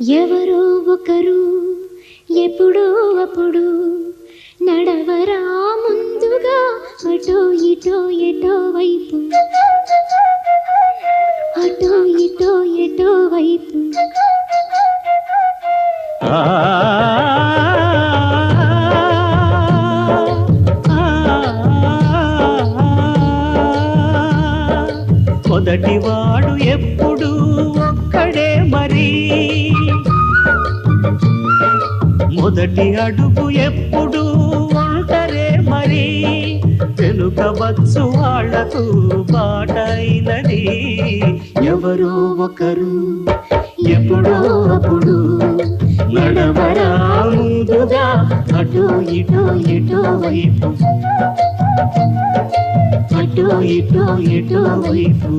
ఎవరో ఒకరు ఎప్పుడో అప్పుడు నడవరా ముందుగా అటో ఇటో ఎటో వైపు, అటో ఇటో ఎటో వైపు. మొదటివాడు ఎప్పుడు ఒక్కడే మరి, మొదటి అడుగు ఎప్పుడు ఒంటరే మరి, వెనుకవచ్చు వాళ్లకు బాటైనది. ఎవరో ఒకరు ఎప్పుడో అప్పుడు నడవరా ముందుగా అటో ఇటో ఎటో వైపు, అటో ఇటో ఎటో వైపు.